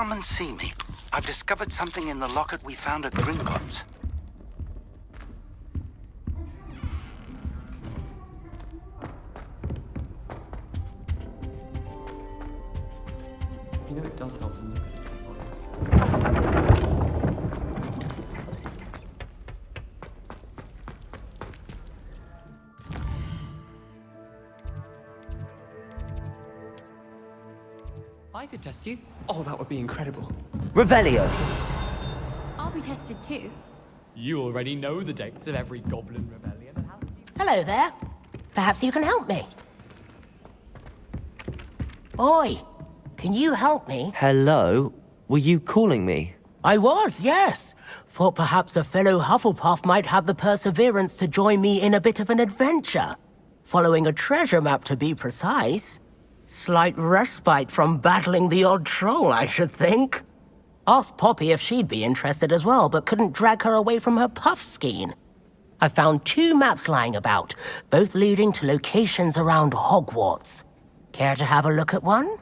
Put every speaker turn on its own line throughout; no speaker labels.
Come and see me. I've discovered something in the locket we found at Gringotts.
You know, it does help to look at it. I could test you. Oh, that would be incredible.
Revelio.
I'll be tested too.
You already know the dates of every goblin rebellion and how to...
Hello there. Perhaps you can help me. Oi, can you help me?
Hello? Were you calling me?
I was, yes. Thought perhaps a fellow Hufflepuff might have the perseverance to join me in a bit of an adventure. Following a treasure map, to be precise. Slight respite from battling the odd troll, I should think. Asked Poppy if she'd be interested as well, but couldn't drag her away from her puff skein. I found 2 maps lying about, both leading to locations around Hogwarts. Care to have a look at one?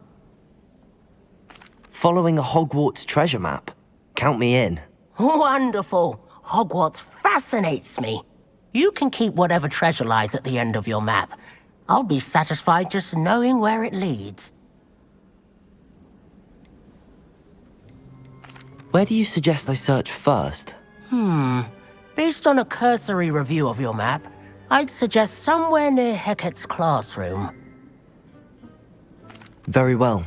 Following a Hogwarts treasure map? Count me in.
Wonderful. Hogwarts fascinates me. You can keep whatever treasure lies at the end of your map. I'll be satisfied just knowing where it leads.
Where do you suggest I search first?
Based on a cursory review of your map, I'd suggest somewhere near Hecat's classroom.
Very well.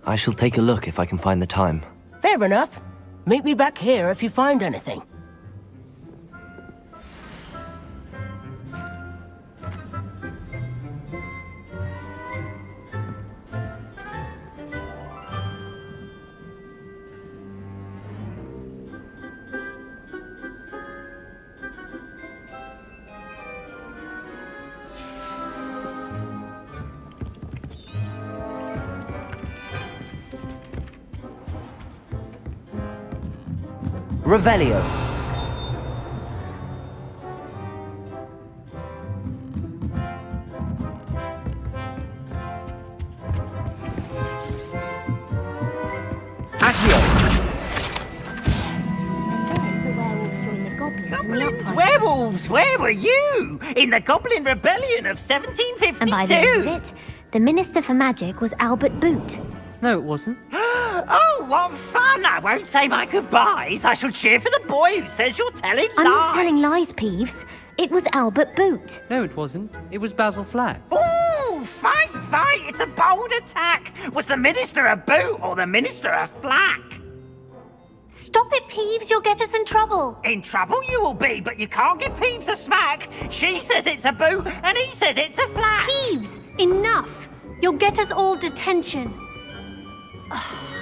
I shall take a look if I can find the time.
Fair enough. Meet me back here if you find anything.
Revelio. Accio.
The werewolves joined the goblins in the
Goblins,
uprising.
werewolves, where were you? In the Goblin Rebellion of 1752?
And by the end of it, the Minister for Magic was Albert Boot.
No, it wasn't.
Oh, what fun! I won't say my goodbyes. I shall cheer for the boy who says you're telling lies.
I'm not telling lies, Peeves. It was Albert Boot.
No, it wasn't. It was Basil Flack.
Ooh, fight, fight! It's a bold attack. Was the Minister a boot or the Minister a flack?
Stop it, Peeves. You'll get us in trouble.
In trouble you will be, but you can't give Peeves a smack. She says it's a boot and he says it's a flack.
Peeves, enough. You'll get us all detention.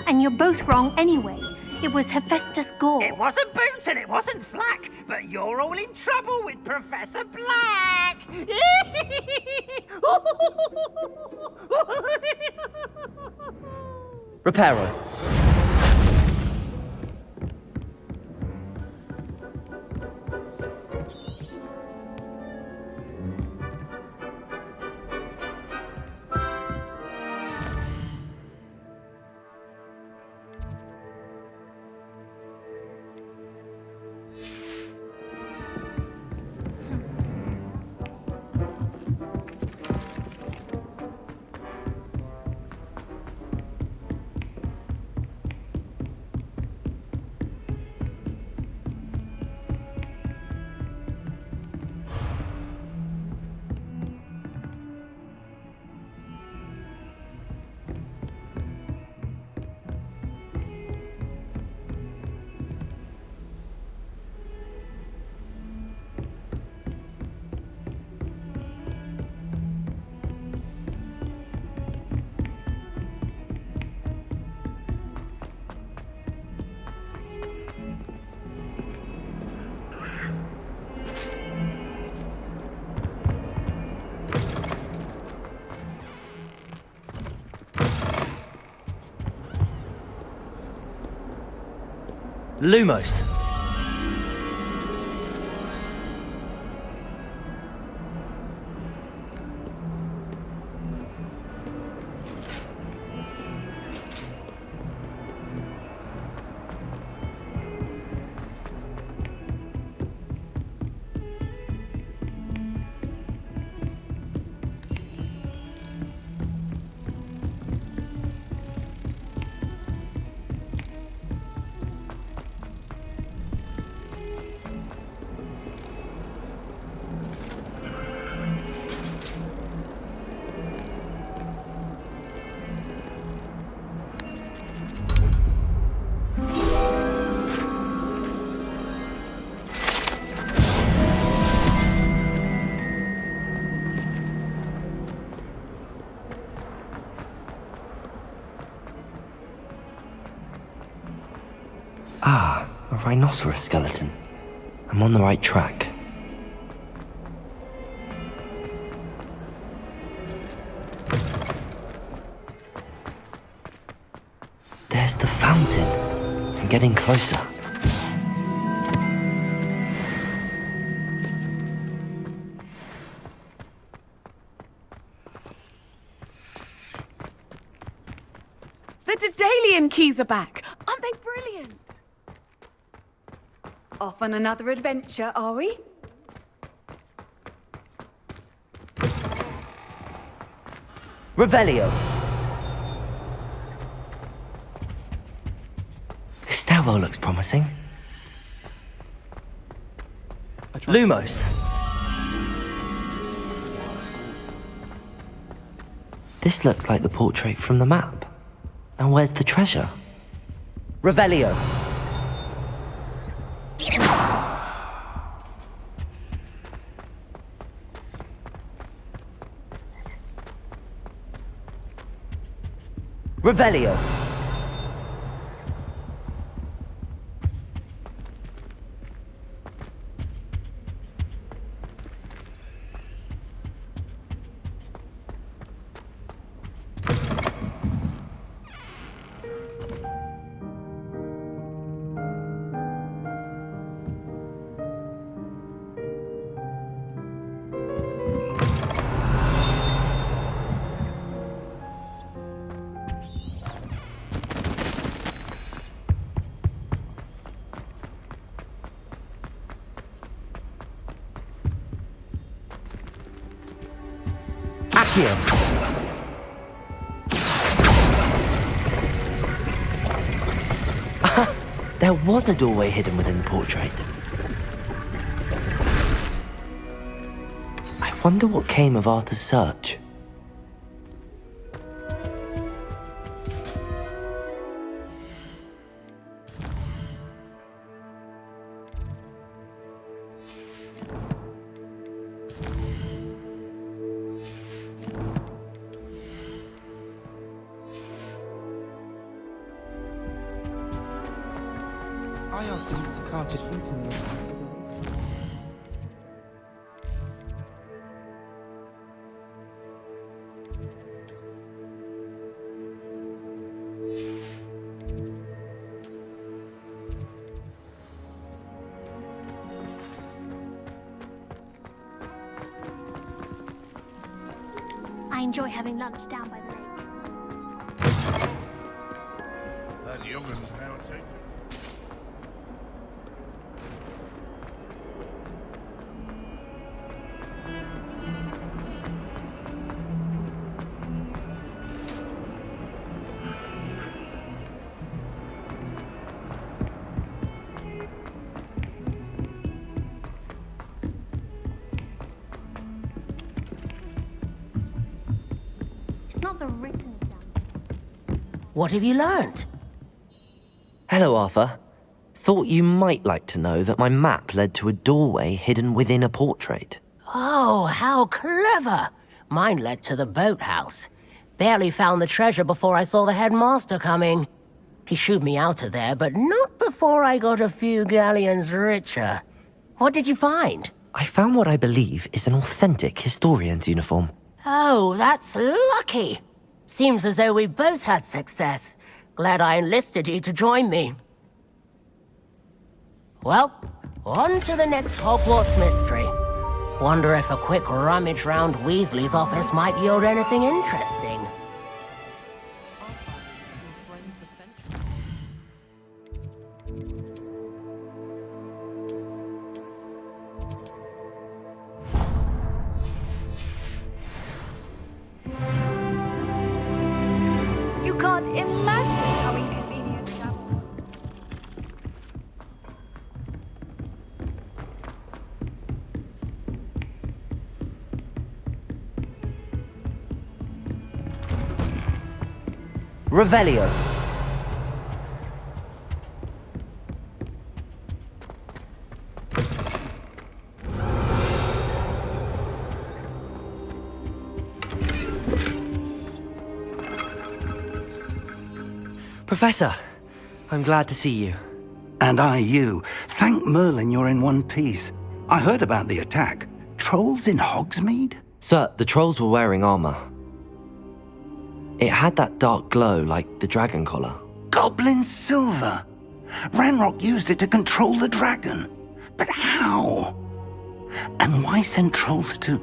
And you're both wrong anyway. It was Hephaestus Gore.
It wasn't boot and it wasn't flack, but you're all in trouble with Professor Black.
Reparo. Lumos. Ah, a rhinoceros skeleton. I'm on the right track. There's the fountain. I'm getting closer.
The Daedalian keys are back. Aren't they brilliant?
Off on another adventure, are we?
Revelio. The stairwell looks promising. Lumos. This looks like the portrait from the map. Now where's the treasure? Revelio. Revelio. There was a doorway hidden within the portrait. I wonder what came of Arthur's search.
I asked him to cart it with him.
I enjoy having lunch down by the lake.
That youngun's now taken.
It's not the written exam.
What have you learned?
Hello, Arthur. Thought you might like to know that my map led to a doorway hidden within a portrait.
Oh, how clever! Mine led to the boathouse. Barely found the treasure before I saw the headmaster coming. He shooed me out of there, but not before I got a few galleons richer. What did you find?
I found what I believe is an authentic historian's uniform.
Oh, that's lucky. Seems as though we both had success. Glad I enlisted you to join me. Well, on to the next Hogwarts mystery. Wonder if a quick rummage round Weasley's office might yield anything interesting.
You can't imagine how inconvenient travel.
Revelio. Professor, I'm glad to see you.
And I you. Thank Merlin you're in one piece. I heard about the attack. Trolls in Hogsmeade?
Sir, the trolls were wearing armor. It had that dark glow like the dragon collar.
Goblin silver! Ranrock used it to control the dragon. But how? And why send trolls to...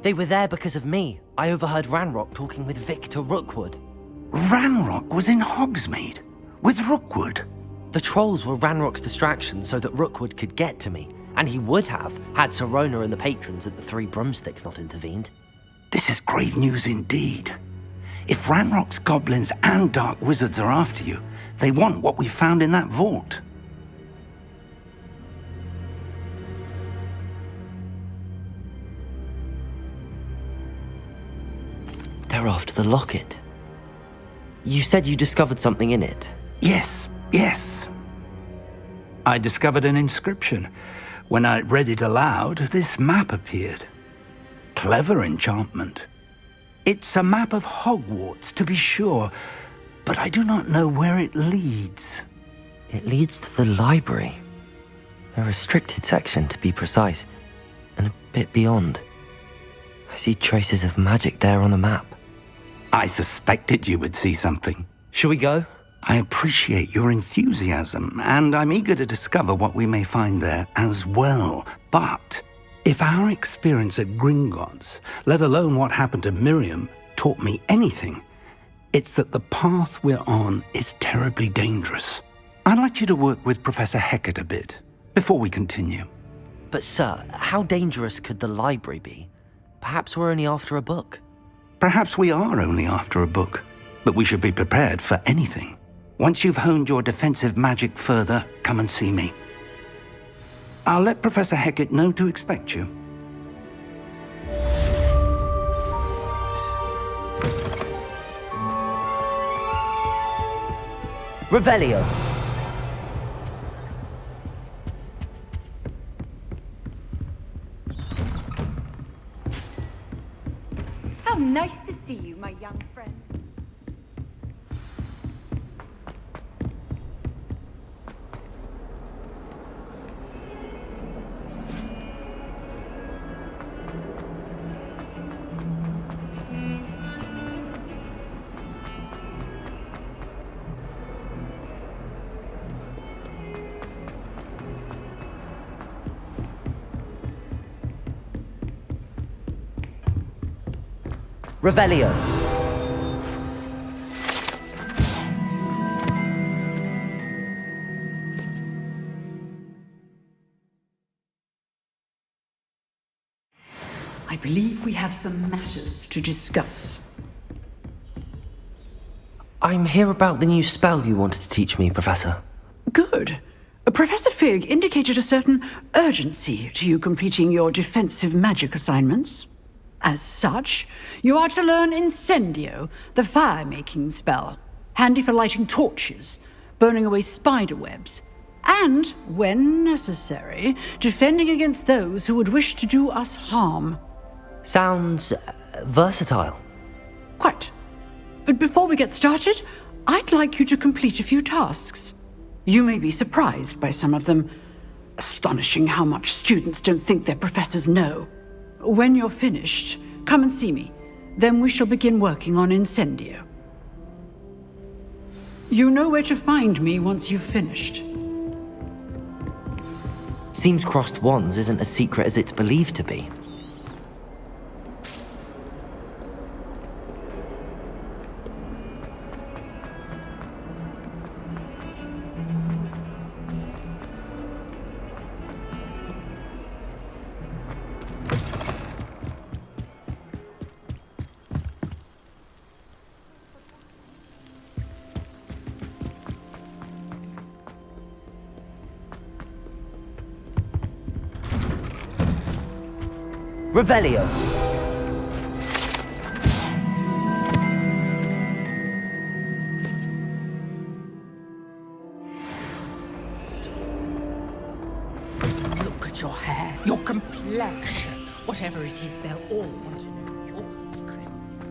They were there because of me. I overheard Ranrock talking with Victor Rookwood.
Ranrock was in Hogsmeade? With Rookwood?
The trolls were Ranrock's distraction so that Rookwood could get to me. And he would have, had Sirona and the patrons at the Three Broomsticks not intervened.
This is grave news indeed. If Ranrock's goblins and dark wizards are after you, they want what we found in that vault.
They're after the locket. You said you discovered something in it.
Yes. I discovered an inscription. When I read it aloud, this map appeared. Clever enchantment. It's a map of Hogwarts, to be sure, but I do not know where it leads.
It leads to the library. A restricted section, to be precise, and a bit beyond. I see traces of magic there on the map.
I suspected you would see something.
Shall we go?
I appreciate your enthusiasm, and I'm eager to discover what we may find there as well. But if our experience at Gringotts, let alone what happened to Miriam, taught me anything, it's that the path we're on is terribly dangerous. I'd like you to work with Professor Hecat a bit, before we continue.
But sir, how dangerous could the library be? Perhaps we're only after a book.
Perhaps we are only after a book, but we should be prepared for anything. Once you've honed your defensive magic further, come and see me. I'll let Professor Hecat know to expect you.
Revelio.
How nice to see you, my young friend.
Revelio.
I believe we have some matters to discuss.
I'm here about the new spell you wanted to teach me, Professor.
Good. Professor Fig indicated a certain urgency to you completing your defensive magic assignments. As such, you are to learn Incendio, the fire-making spell, handy for lighting torches, burning away spider webs, and, when necessary, defending against those who would wish to do us harm.
Sounds versatile.
Quite. But before we get started, I'd like you to complete a few tasks. You may be surprised by some of them. Astonishing how much students don't think their professors know. When you're finished, come and see me. Then we shall begin working on Incendio. You know where to find me once you've finished.
Seems crossed wands isn't as secret as it's believed to be. Revelio.
Look at your hair, your complexion. Whatever it is, they'll all want to know your secrets.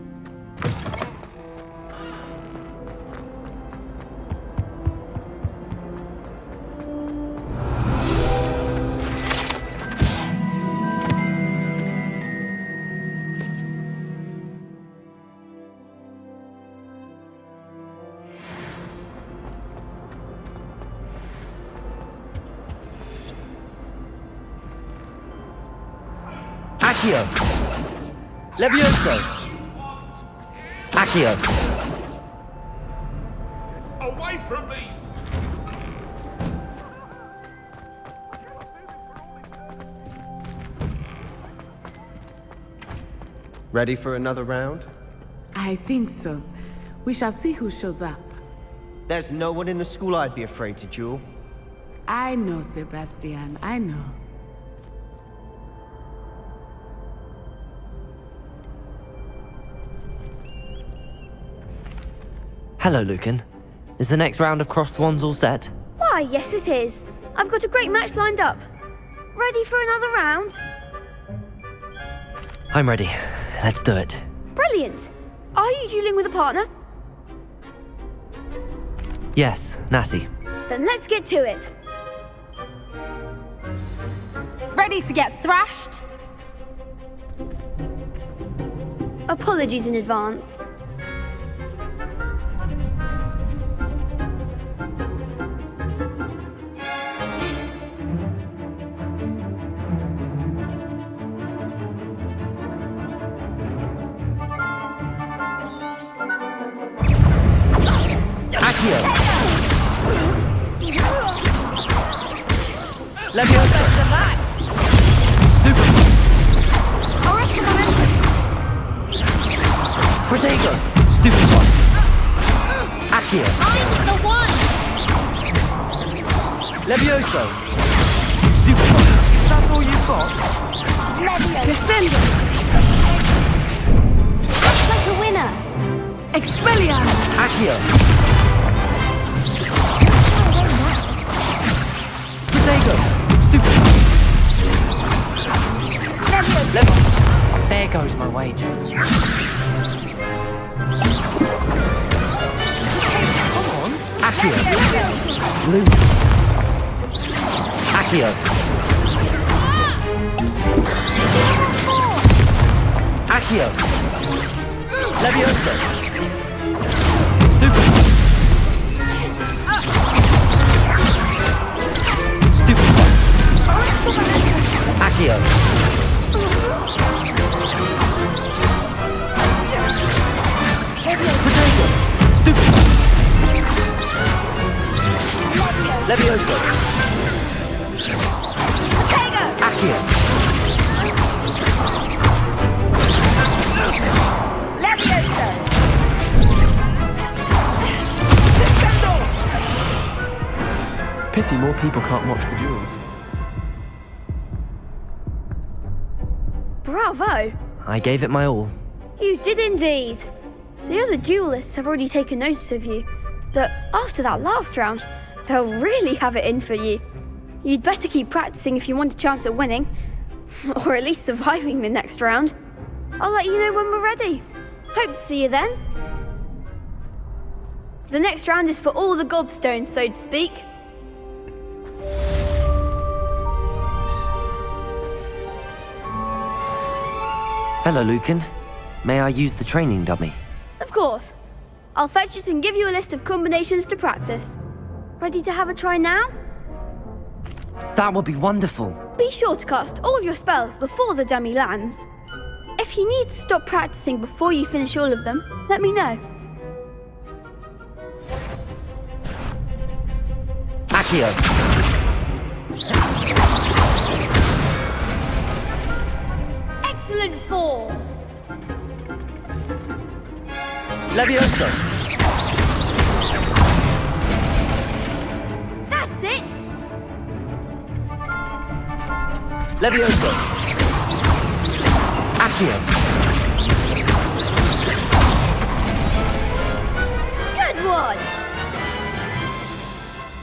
Accio! Levioso! Accio!
Away from me!
Ready for another round?
I think so. We shall see who shows up.
There's no one in the school I'd be afraid to duel.
I know, Sebastian, I know.
Hello, Lucan. Is the next round of Crossed Wands all set?
Why, yes it is. I've got a great match lined up. Ready for another round?
I'm ready. Let's do it.
Brilliant. Are you dueling with a partner?
Yes, Natty.
Then let's get to it.
Ready to get thrashed?
Apologies in advance.
Accio! Leviosa! Super! Protego! Stupid one! Accio!
I'm the one!
Levioso! Stupid one! Is that all you've got?
Incendio!
Like a winner!
Expelliarmus!
Accio! Protego! Stupid one!
There goes my wager. Come on.
Accio! Blue! Accio! Accio! Levioso! Stupid one! Stupid one! Accio! Protego! Stupid one! Levioso! Accio!
Pity more people can't watch the duels.
Bravo!
I gave it my all.
You did indeed. The other duelists have already taken notice of you, but after that last round, they'll really have it in for you. You'd better keep practicing if you want a chance at winning, or at least surviving the next round. I'll let you know when we're ready. Hope to see you then. The next round is for all the gobstones, so to speak.
Hello, Lucan. May I use the training dummy?
Of course. I'll fetch it and give you a list of combinations to practice. Ready to have a try now?
That would be wonderful.
Be sure to cast all your spells before the dummy lands. If you need to stop practicing before you finish all of them, let me know.
Accio!
Excellent form!
Levioso!
That's it!
Levioso! Accio!
Good one!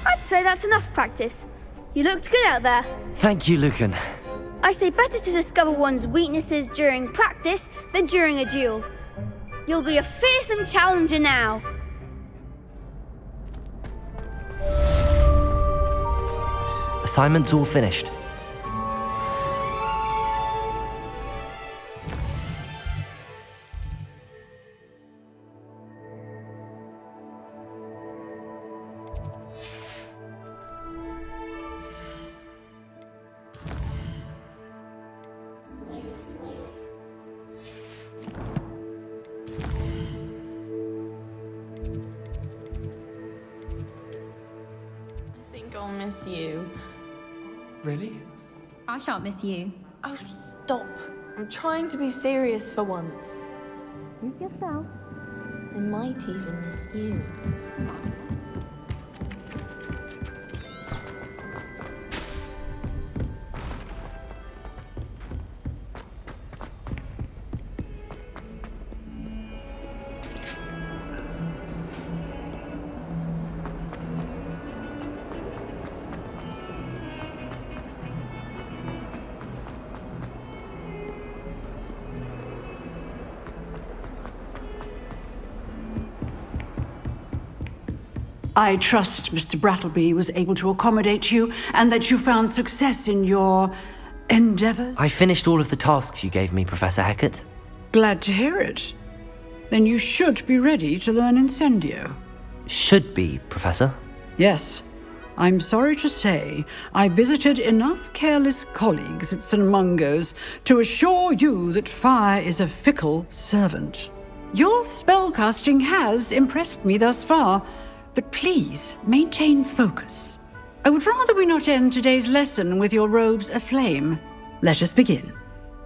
I'd say that's enough practice. You looked good out there.
Thank you, Lucan.
I say better to discover one's weaknesses during practice than during a duel. You'll be a fearsome challenger now.
Assignment's all finished.
miss you.
Really?
I shan't miss you.
Oh, stop. I'm trying to be serious for once.
Suit yourself.
I might even miss you.
I trust Mr. Brattleby was able to accommodate you and that you found success in your endeavors.
I finished all of the tasks you gave me, Professor Hecat.
Glad to hear it. Then you should be ready to learn Incendio.
Should be, Professor.
Yes. I'm sorry to say, I visited enough careless colleagues at St. Mungo's to assure you that fire is a fickle servant. Your spellcasting has impressed me thus far, but please maintain focus. I would rather we not end today's lesson with your robes aflame. Let us begin.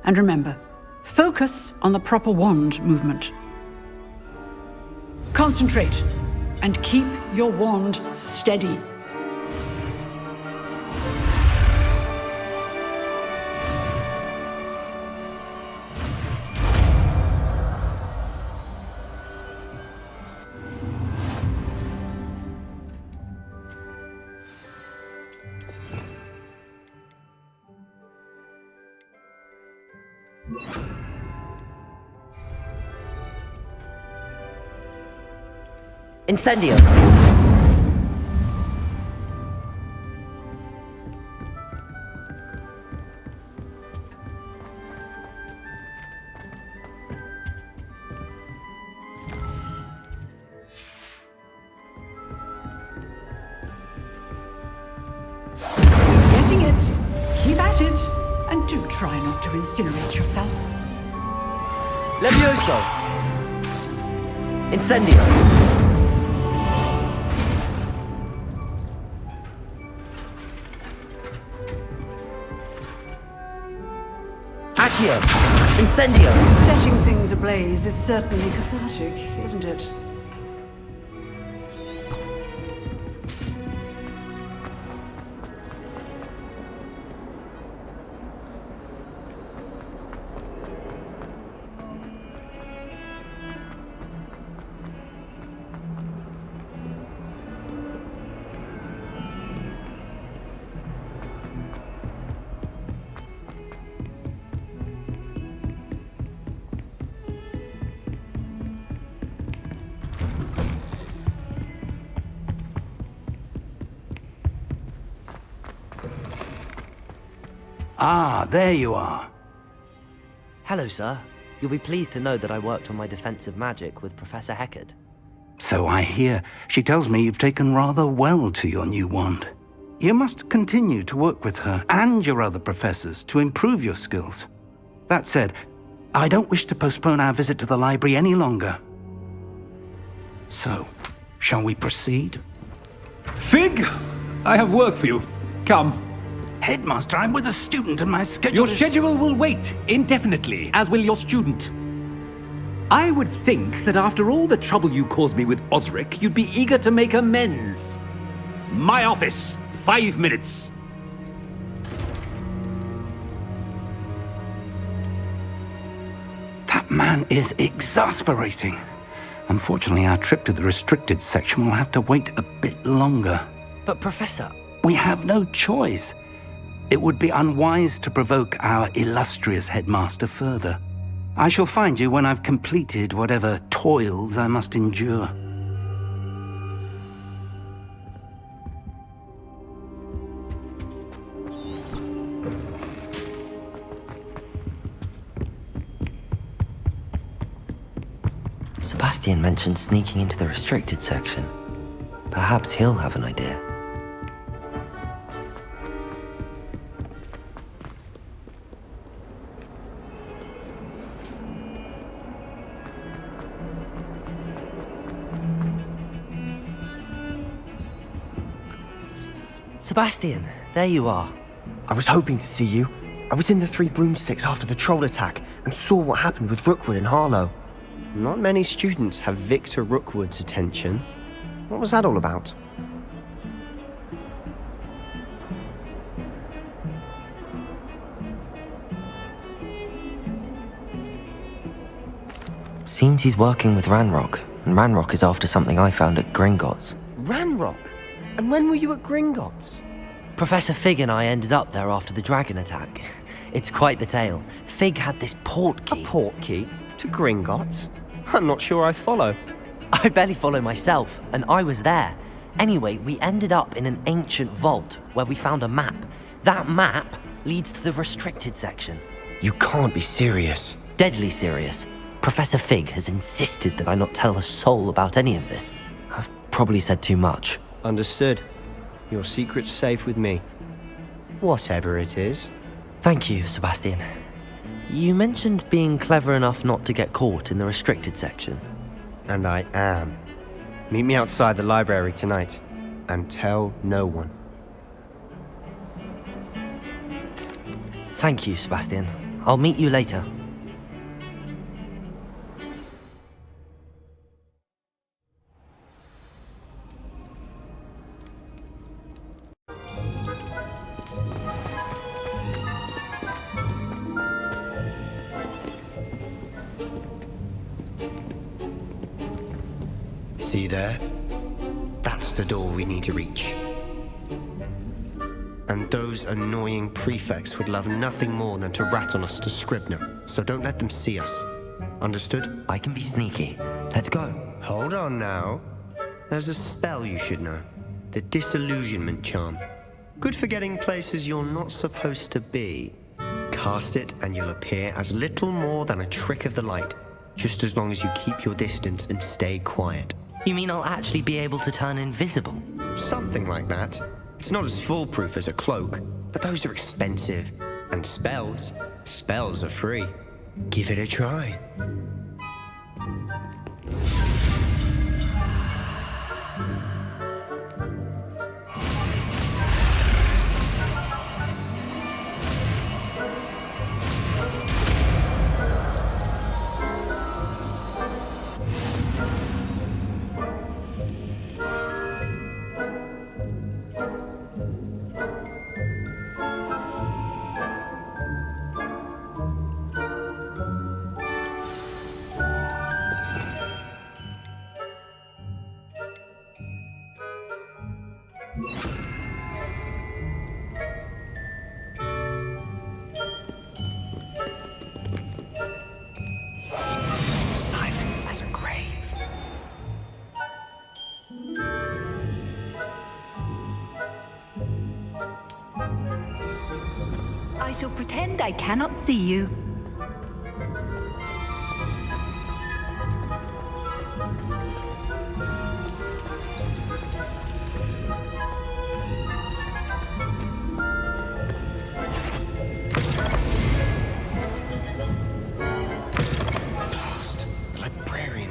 And remember, focus on the proper wand movement. Concentrate and keep your wand steady.
Incendio!
Getting it. Keep at it. And do try not to incinerate yourself.
Levioso! Incendio! Accio! Incendio!
Setting things ablaze is certainly cathartic, isn't it?
Ah, there you are.
Hello, sir. You'll be pleased to know that I worked on my defensive magic with Professor Hecat.
So I hear. She tells me you've taken rather well to your new wand. You must continue to work with her and your other professors to improve your skills. That said, I don't wish to postpone our visit to the library any longer. So, shall we proceed?
Fig! I have work for you. Come.
Headmaster, I'm with a student and my schedule
Your
is...
schedule will wait indefinitely, as will your student. I would think that after all the trouble you caused me with Osric, you'd be eager to make amends. My office, 5 minutes.
That man is exasperating. Unfortunately, our trip to the restricted section will have to wait a bit longer.
But Professor...
We have no choice. It would be unwise to provoke our illustrious headmaster further. I shall find you when I've completed whatever toils I must endure.
Sebastian mentioned sneaking into the restricted section. Perhaps he'll have an idea. Sebastian, there you are.
I was hoping to see you. I was in the Three Broomsticks after the troll attack and saw what happened with Rookwood and Harlow. Not many students have Victor Rookwood's attention. What was that all about?
Seems he's working with Ranrock, and Ranrock is after something I found at Gringotts.
Ranrock? And when were you at Gringotts?
Professor Fig and I ended up there after the dragon attack. It's quite the tale. Fig had this port key.
A port key? To Gringotts? I'm not sure I follow.
I barely follow myself, and I was there. Anyway, we ended up in an ancient vault where we found a map. That map leads to the restricted section.
You can't be serious.
Deadly serious. Professor Fig has insisted that I not tell a soul about any of this. I've probably said too much.
Understood. Your secret's safe with me. Whatever it is.
Thank you, Sebastian. You mentioned being clever enough not to get caught in the restricted section.
And I am. Meet me outside the library tonight, and tell no one.
Thank you, Sebastian. I'll meet you later.
See there? That's the door we need to reach. And those annoying prefects would love nothing more than to rat on us to Scribner, so don't let them see us. Understood?
I can be sneaky. Let's go.
Hold on now. There's a spell you should know. The Disillusionment Charm. Good for getting places you're not supposed to be. Cast it and you'll appear as little more than a trick of the light, just as long as you keep your distance and stay quiet.
You mean I'll actually be able to turn invisible?
Something like that. It's not as foolproof as a cloak, but those are expensive. And spells are free. Give it a try.
Silent as a grave.
I shall pretend I cannot see you.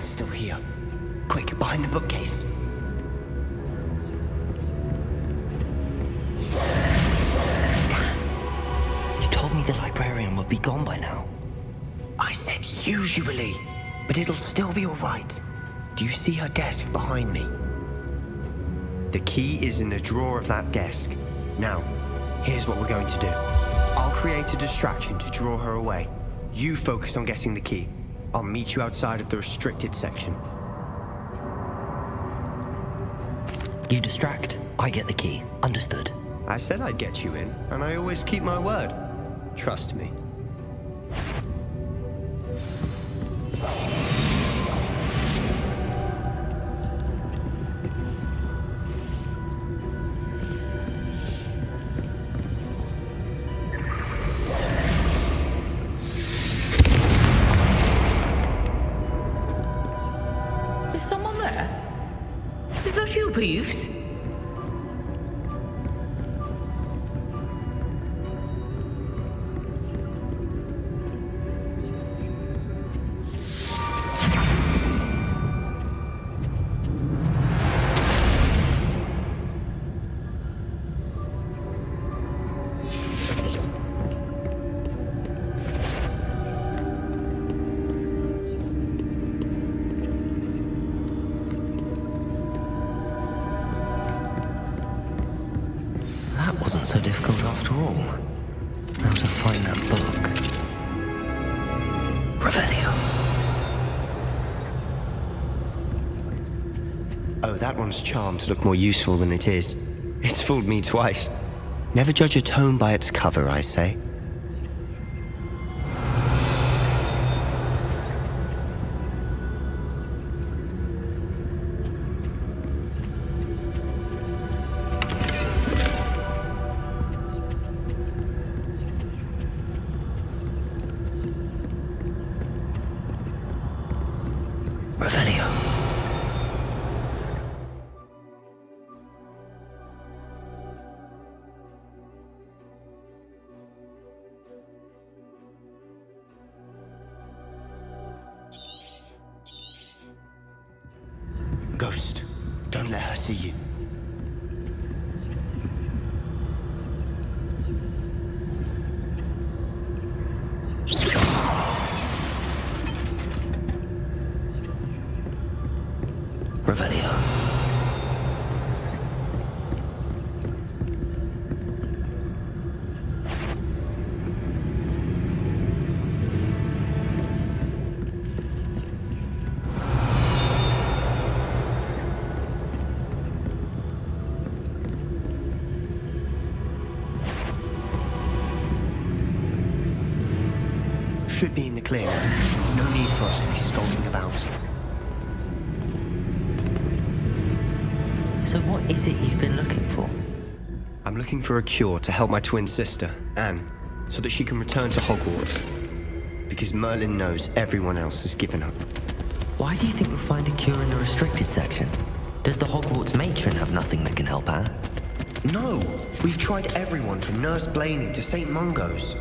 Still here. Quick, behind the bookcase.
You told me the librarian would be gone by now.
I said usually, but it'll still be all right. Do you see her desk behind me? The key is in the drawer of that desk. Now, here's what we're going to do. I'll create a distraction to draw her away. You focus on getting the key. I'll meet you outside of the restricted section.
You distract, I get the key. Understood.
I said I'd get you in, and I always keep my word. Trust me.
Peeves?
so difficult after all. Now to find that book. Revelio.
Oh, that one's charmed to look more useful than it is. It's fooled me twice. Never judge a tome by its cover, I say.
Revelio.
Ghost, don't let her see you.
Revelio.
Should be in the clear. No need for us to be skulking about.
So what is it you've been looking for?
I'm looking for a cure to help my twin sister, Anne, so that she can return to Hogwarts. Because Merlin knows everyone else has given up.
Why do you think we'll find a cure in the restricted section? Does the Hogwarts matron have nothing that can help Anne?
No! We've tried everyone from Nurse Blaney to St. Mungo's.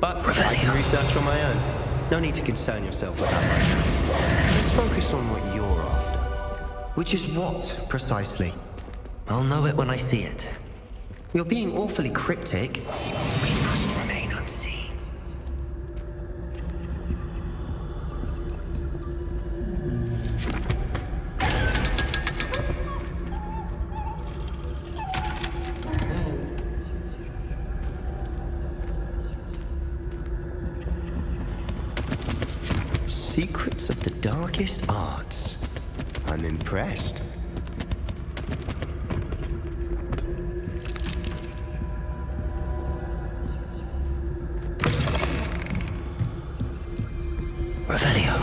But I can research on my own. No need to concern yourself with that. Let's focus on what you're after. Which is what, precisely?
I'll know it when I see it.
You're being awfully cryptic.
We must remain unseen.
Secrets of the darkest arts. I'm impressed.
Revelio.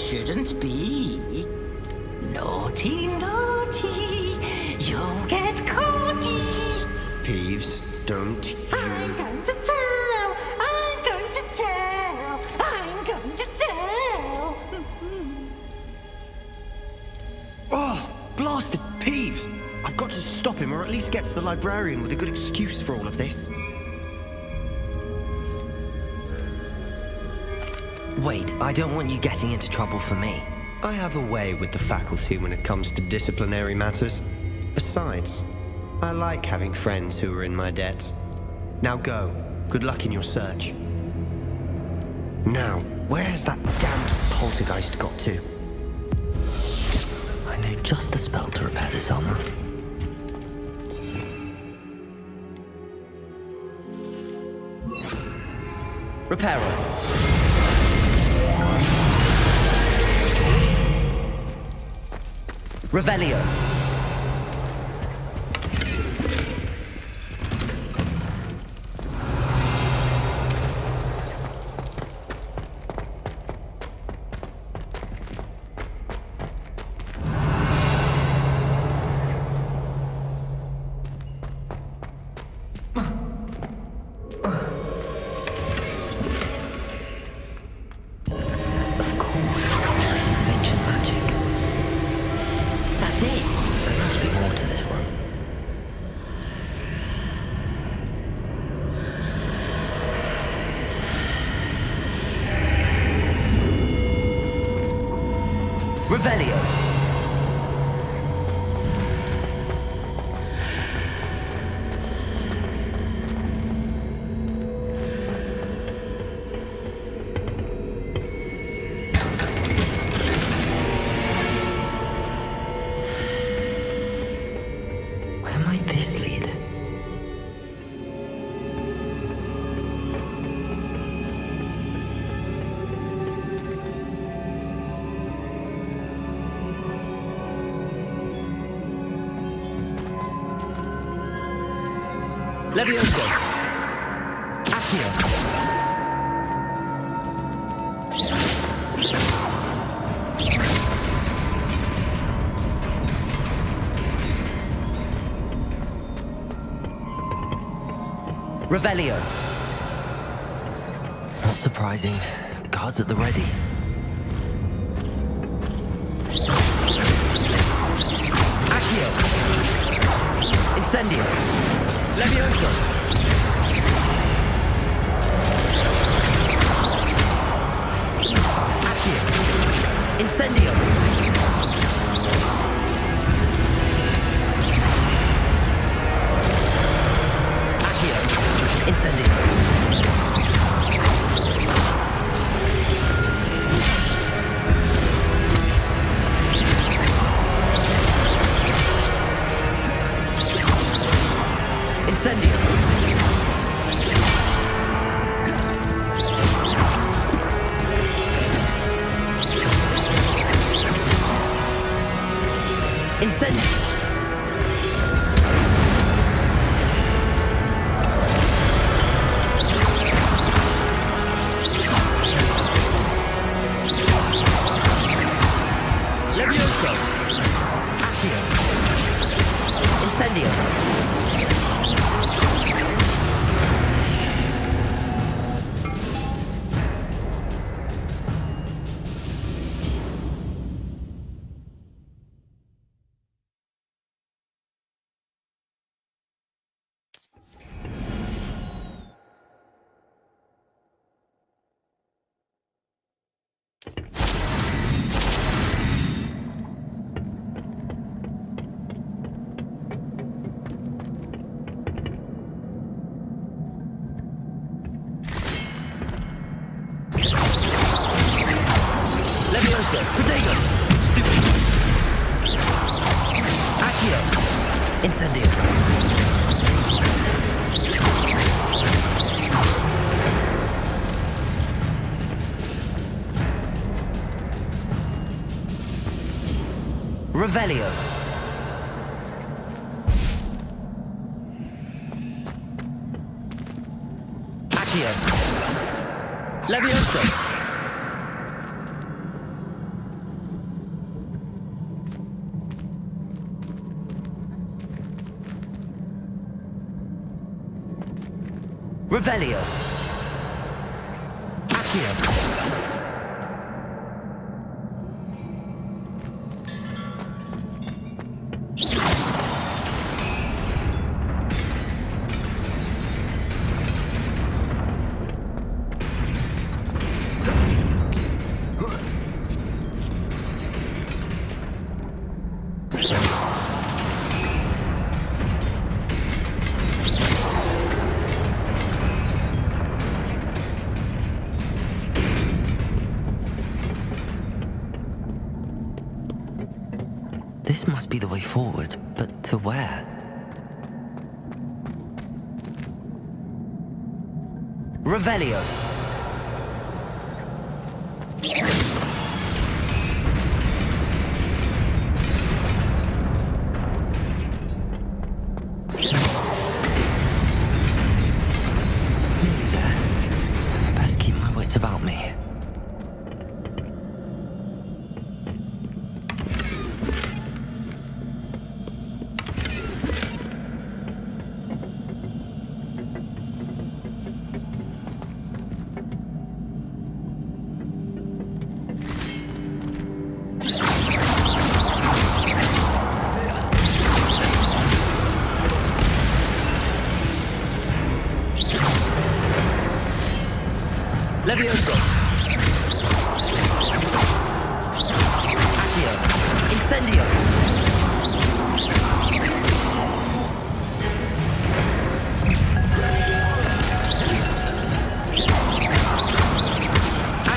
Shouldn't be. Naughty, naughty, you'll get caughty.
Peeves, don't you...
I'm going to tell, I'm going to tell, I'm going to tell.
Oh, blasted Peeves! I've got to stop him, or at least get to the librarian with a good excuse for all of this.
Wait, I don't want you getting into trouble for me.
I have a way with the faculty when it comes to disciplinary matters. Besides, I like having friends who are in my debt. Now go. Good luck in your search. Now, where has that damned poltergeist got to?
I know just the spell to repair this armor. Reparo. Revelio. Of course, traces of ancient magic. That's it. Revelio. Where might this lead? Levioso. Accio. Revelio. Not surprising. Guards at the ready. Accio. Incendio. Levioso. Accio. Incendio. Accio. Incendio. Incendio. Incendio. Levioso. Accio. Incendio. Levioso. Protego. Stupid. Accio. Incendio. Revelio. Accio. Levioso. Revelio. Accio. This must be the way forward, but to where? Revelio. Nearly there. Best keep my wits about me.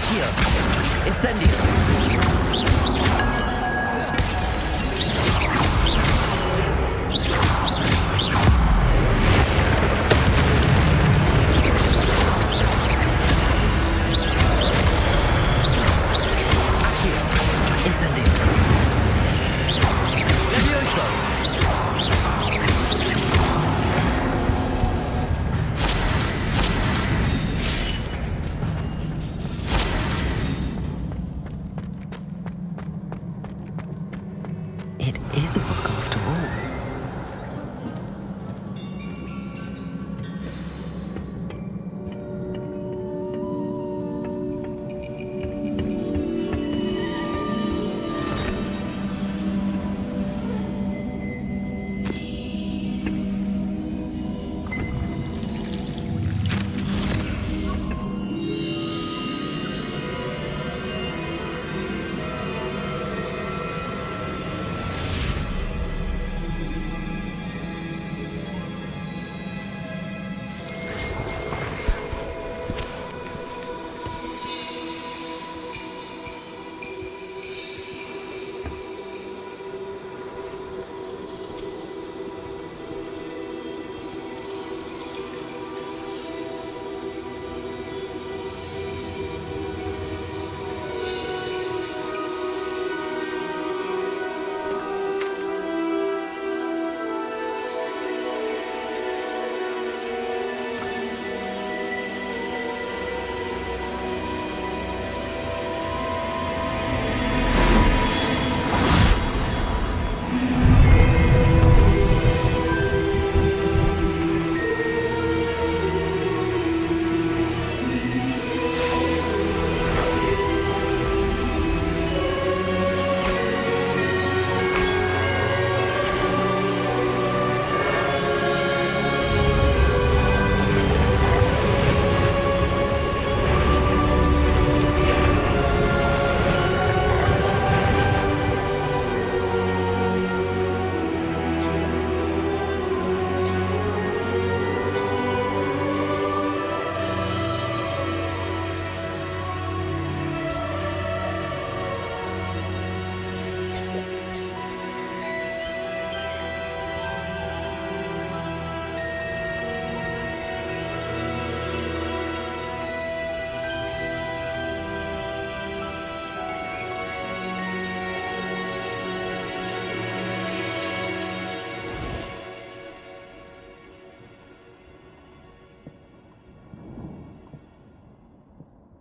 Accio! Incendio! Incendio! Levioso! It is a book after all.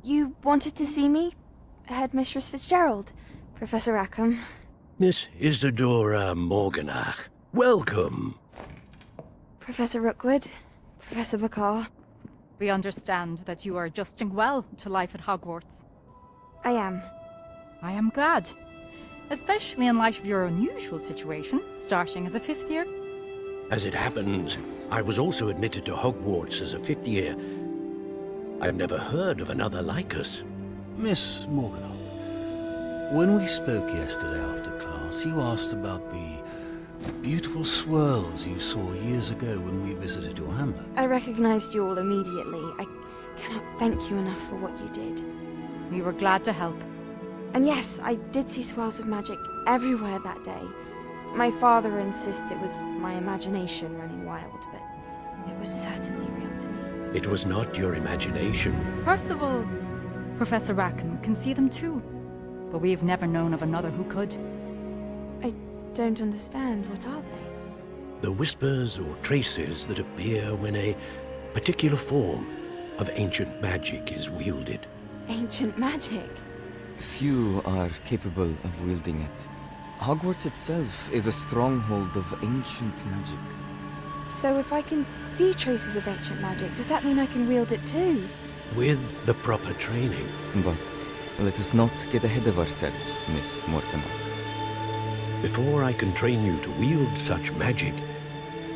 You wanted to see me? Headmistress Fitzgerald? Professor Rackham?
Miss Isadora Morganach, welcome.
Professor Rookwood? Professor Bakar?
We understand that you are adjusting well to life at Hogwarts.
I am.
I am glad. Especially in light of your unusual situation, starting as a 5th year.
As it happens, I was also admitted to Hogwarts as a 5th year. I've never heard of another like us.
Miss Morganach, when we spoke yesterday after class, you asked about the beautiful swirls you saw years ago when we visited your hamlet.
I recognized you all immediately. I cannot thank you enough for what you did.
We were glad to help.
And yes, I did see swirls of magic everywhere that day. My father insists it was my imagination running wild, but it was certainly real to me.
It was not your imagination.
Percival, Professor Rackham can see them too, but we've never known of another who could.
I don't understand. What are they?
The whispers or traces that appear when a particular form of ancient magic is wielded.
Ancient magic?
Few are capable of wielding it. Hogwarts itself is a stronghold of ancient magic.
So if I can see traces of ancient magic, does that mean I can wield it too?
With the proper training.
But let us not get ahead of ourselves, Miss Morganach.
Before I can train you to wield such magic,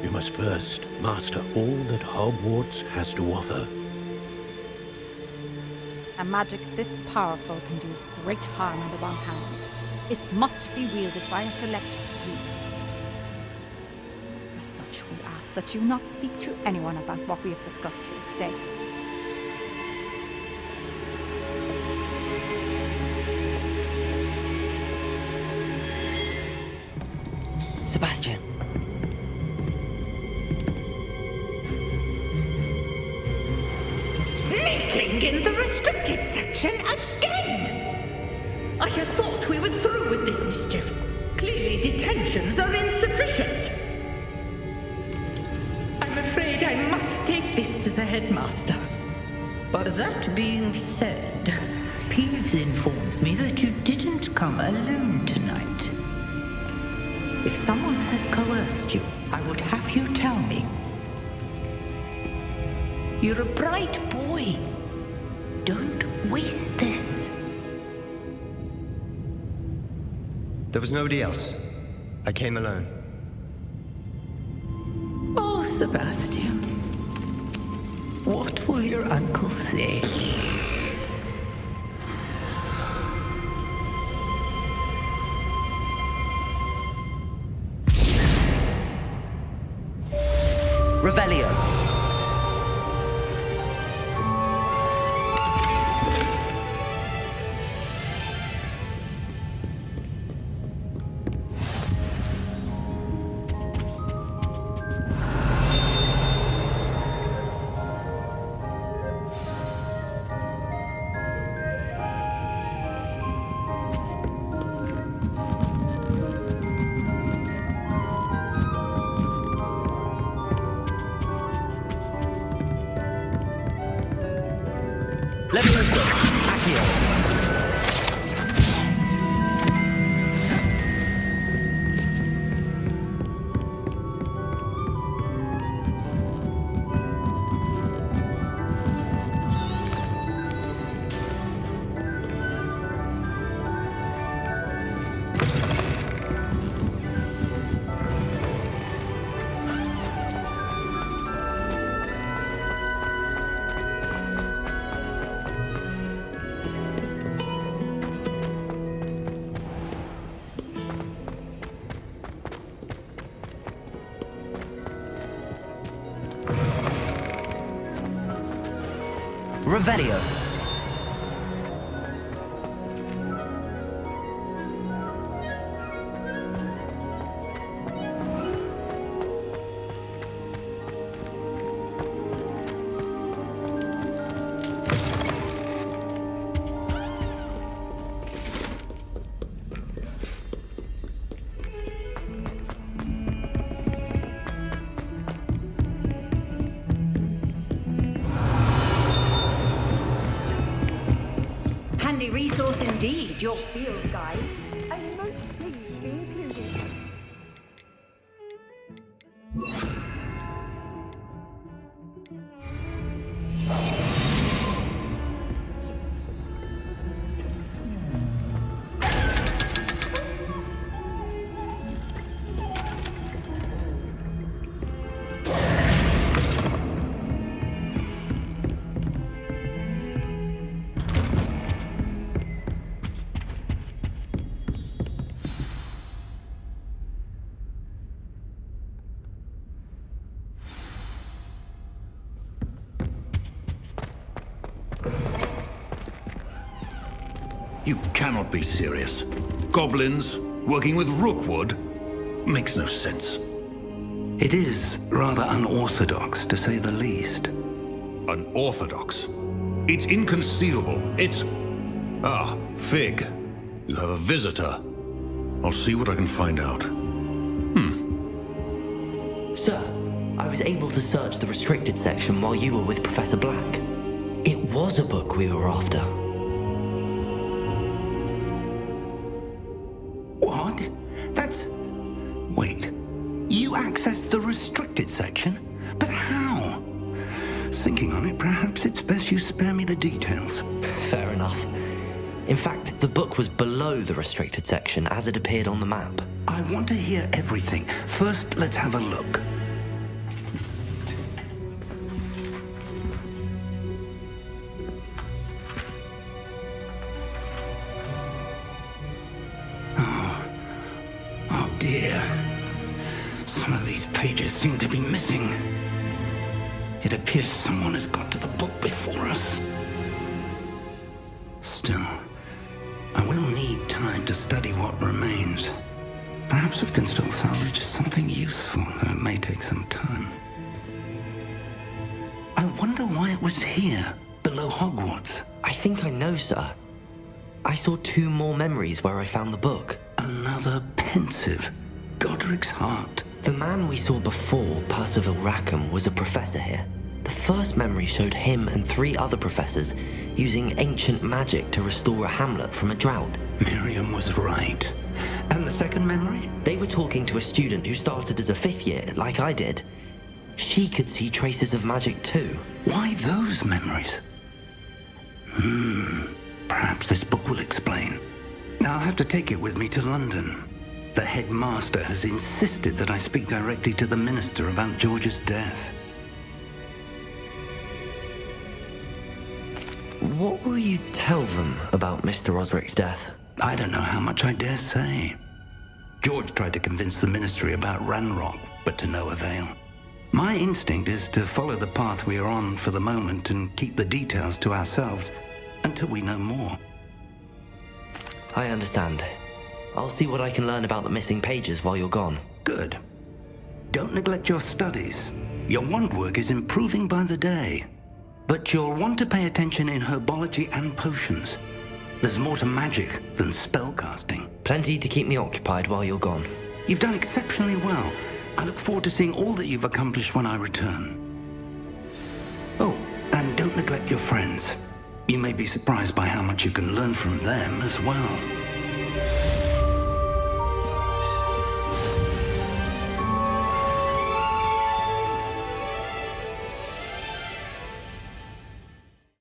you must first master all that Hogwarts has to offer.
A magic this powerful can do great harm in the wrong hands. It must be wielded by a select few. As such, we ask that you not speak to anyone about what we have discussed here today.
Sebastian.
Sneaking in the restricted section again! I had thought we were through with this mischief. Clearly detentions are insufficient. I'm afraid I must take this to the headmaster. But that being said, Peeves informs me that you didn't come alone tonight. If someone has coerced you, I would have you tell me. You're a bright boy. Don't waste this.
There was nobody else. I came alone.
Oh, Sebastian. What will your uncle say?
Revelio. Levioso. Accio. Revelio.
Handy resource indeed, your field guide. I'm most pleased to be included.
You cannot be serious. Goblins working with Rookwood? Makes no sense.
It is rather unorthodox, to say the least.
Unorthodox? It's inconceivable. It's... Ah, Fig. You have a visitor. I'll see what I can find out.
Sir, I was able to search the restricted section while you were with Professor Black. It was a book we were after.
What? That's... Wait. You accessed the restricted section? But how? Thinking on it, perhaps it's best you spare me the details.
Fair enough. In fact, the book was below the restricted section as it appeared on the map.
I want to hear everything. First, let's have a look. Oh dear. Some of these pages seem to be missing. It appears someone has got to the book before us. Still, I will need time to study what remains. Perhaps we can still salvage something useful, though it may take some time. I wonder why it was here, below Hogwarts.
I think I know, sir. I saw 2 more memories where I found the book.
Another pensive Godric's heart.
The man we saw before, Percival Rackham, was a professor here. The first memory showed him and 3 other professors using ancient magic to restore a hamlet from a drought.
Miriam was right. And the second memory?
They were talking to a student who started as a 5th year, like I did. She could see traces of magic too.
Why those memories? Perhaps this book will explain. I'll have to take it with me to London. The headmaster has insisted that I speak directly to the minister about George's death.
What will you tell them about Mr. Osric's death?
I don't know how much I dare say. George tried to convince the ministry about Ranrock, but to no avail. My instinct is to follow the path we are on for the moment and keep the details to ourselves until we know more.
I understand. I'll see what I can learn about the missing pages while you're gone.
Good. Don't neglect your studies. Your wand work is improving by the day. But you'll want to pay attention in herbology and potions. There's more to magic than spellcasting.
Plenty to keep me occupied while you're gone.
You've done exceptionally well. I look forward to seeing all that you've accomplished when I return. Oh, and don't neglect your friends. You may be surprised by how much you can learn from them as well.